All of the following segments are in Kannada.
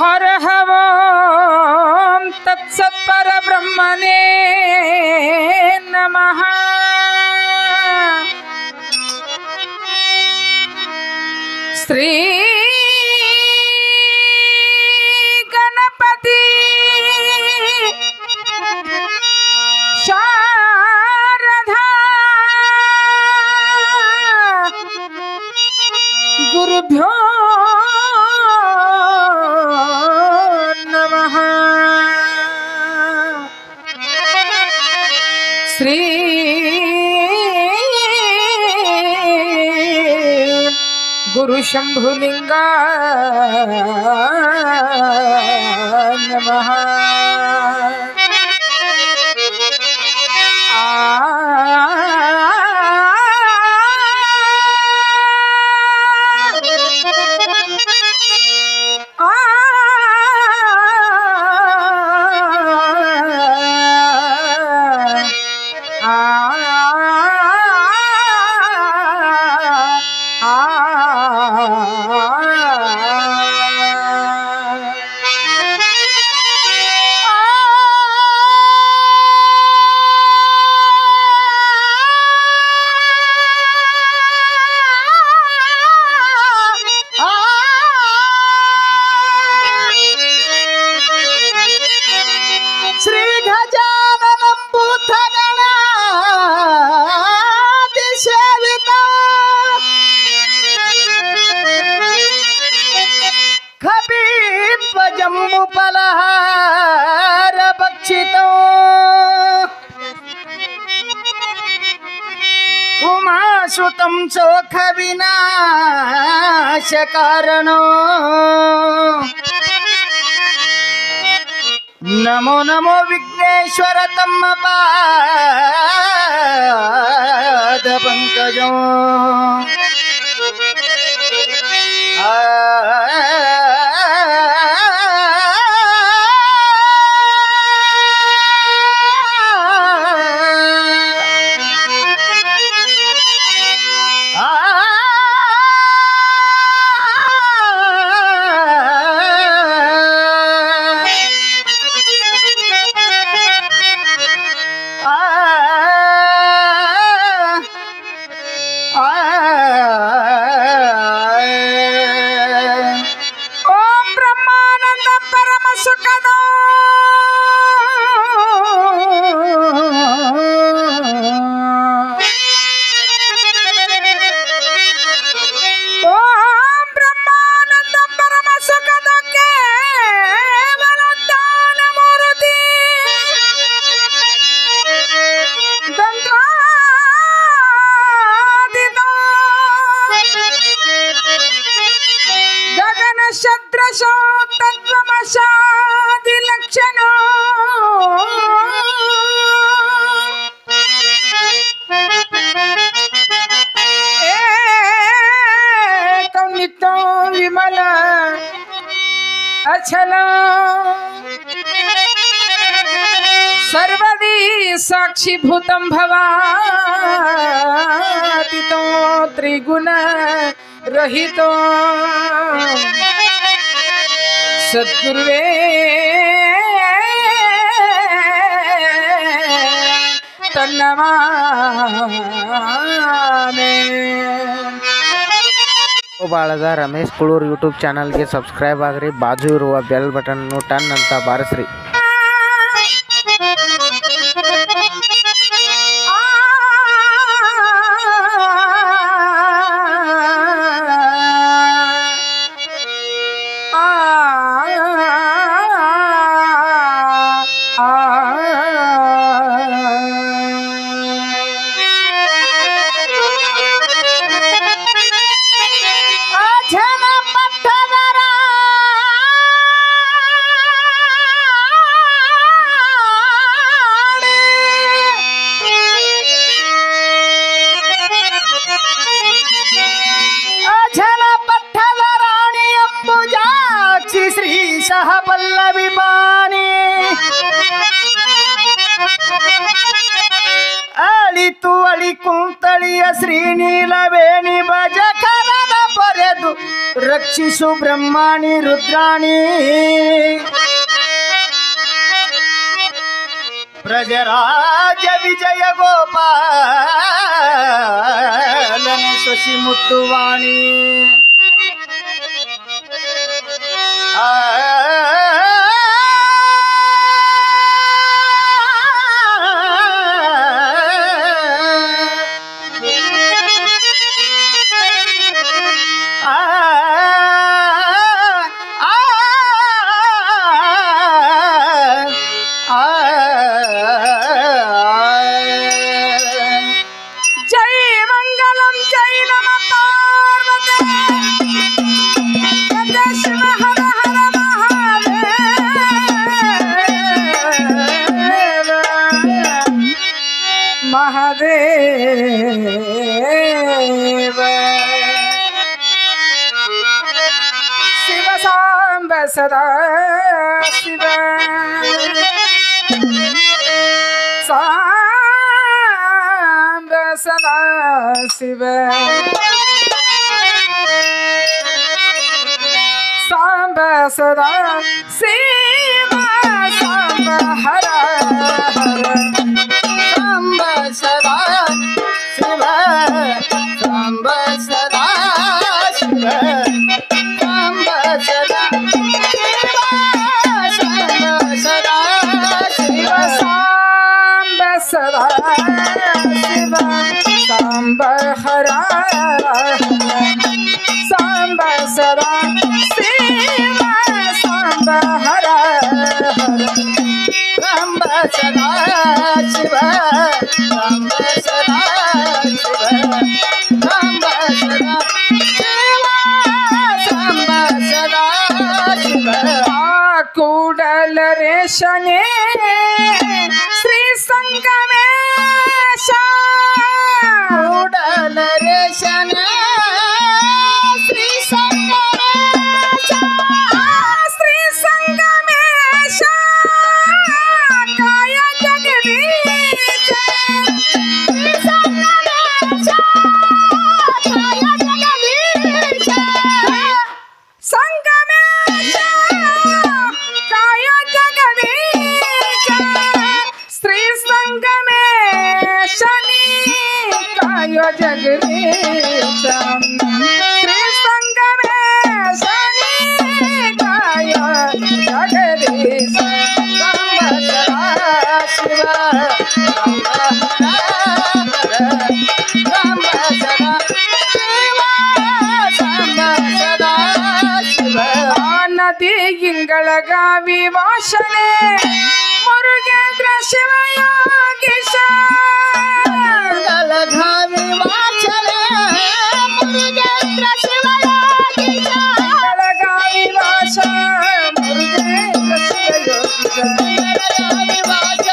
हर हव तत्सत्पर ब्रह्मणे नमः। श्री गणपति शारदा गुरुभ्यो नमः। श्री गुरु शंभुलिंगा नमः। जम्बुफलहार भक्षितो उमासुतं शोक विनाश कारणो नमो नमो विघ्नेश्वर तम पाद पंकजो शद्रशो तत्वमशादि लक्षणो नित्यो विमल अचल सर्वदी साक्षीभूतं भवातीतो त्रिगुण रहितो सद्गुरुवे तन्नमामे। ಬಾಳದ ರಮೇಶ್ ಕುಳೂರ್ ಯೂಟ್ಯೂಬ್ ಚಾನಲ್ಗೆ ಸಬ್ಸ್ಕ್ರೈಬ್ ಆಗ್ರಿ, ಬಾಜು ಇರುವ ಬೆಲ್ ಬಟನ್ ಟನ್ ಅಂತ ಬಾರಿಸ್ರಿ. सह पल्लवी पानी अळितु अळि कुंतळिय श्रीनीलवेणी भज कರದ ಕರೆದು ರಕ್ಷಿಸು ಬ್ರಹ್ಮಾಣಿ ರುದ್ರಾಣಿ ಬ್ರಜರಾಜ ವಿಜಯ ಗೋಪಾಲನೆ ಶಶಿ ಮುತ್ತುವಾಣಿ महादेव शिव सांब सदा शिव सांब सदा शिव सांब सदा शिव सांब हर हर सांब सदा शिव सांब सदा शिव सांब सदा शिव सांब सदा शिव सांब सदा शिव सांब हर सांब सदा शिव सांब हर सांब सदा शिव सांब सदा शिव सांब सदा शिव सांब सदा शिव ಕೂಡಲ ರೇಷನೆ ಶ್ರೀ ಸಂಗಮೇಶ ಕೂಡಲ ರೇಷನ ಶ್ರೀ ಸಂಗಮೇಶ ಶ್ರೀ ಸಂಗಮೇಶ ಕಾಯ ಜಗದೀಶ ಶ್ರೀ ಸಂಗಮೇಶ ಕಾಯ ಜಗದೀಶ ಸಂಗಮೇಶ ಕಾಯ ಜಗದೀಶ ಶ್ರೀ ಸಂಗಮೇಶನಿ ಕಾಯ ಜಗದೀಶ ಶ್ರೀ ಸಂಗಮೇಶನಿ ಕಾಯ ಜಗದೀಶ ಶಿವ ನದಿ ಇಂಗಳಗಾವಿ ವಾಸನೆ ಮುರುಗೇಂದ್ರ ಶಿವಯೋಗೀಶ ಗಲಘಾವಿ ವಾಚನೆ ಮುರುಗೇಂದ್ರ ಶಿವಯೋಗೀಶ ಬೆಳಗಾವಿ ವಾಸ ಮುರುಗೇಂದ್ರ ಶಿವಯೋಗೀಶ ಗಲಘಾವಿ ವಾಚ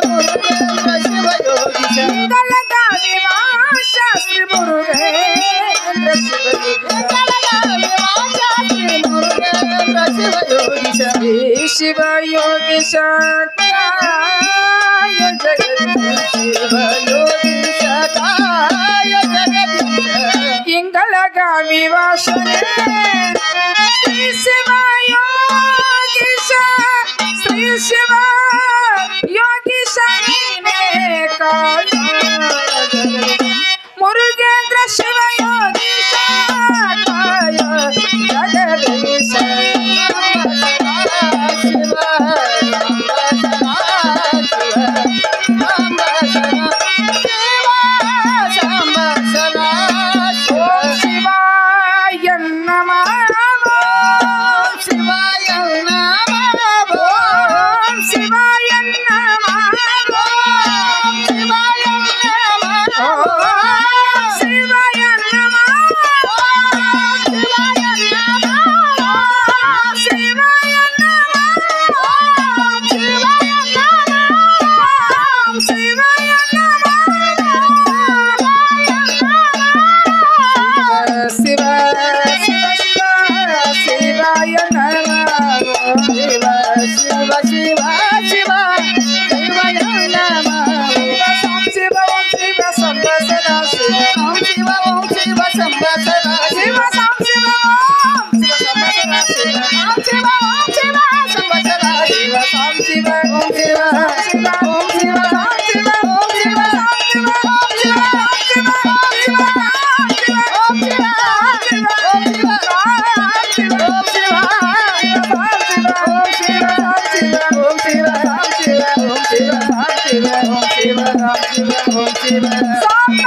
ಮುರುಗೇಂದ್ರ ಶಿವಯೋಗೀಶ ಬೆಳಗಾವಿ ವಾಸ ಶ್ರೀ ಮುರುಗೇಂದ್ರ ಶಿವಯೋಗೀಶ ಗಲಘಾವಿ ವಾಚ ಶ್ರೀ ಮುರುಗೇಂದ್ರ ಶಿವಯೋಗೀಶ ಶ್ರೀ ಶಿವಯೋಗೀಶ ಕಾಯ ಜಗದೀಶ ಶಿವಯೋಗೀಶ ಕಾಯ ಜಗದೀಶ ಇಂಗಳಗಾವಿ ವಾಸನೆ ಶ್ರೀ ಶಿವಯೋಗೀಶ ಶ್ರೀ ಶಿವ ಯೋಗೀಶ ನೀನೇ ಕಾಯ ಮುರುಗೇಂದ್ರ ಶಿವಯೋಗೀಶ ಕಾಯ ಜಗದೀಶ ಓಂ ಶಿವಾಯ ನಮಃ ಶಿವಾಯ ಶಿವ ಓಂ ಶಿವ ಸಾಕ್ಷಾತ್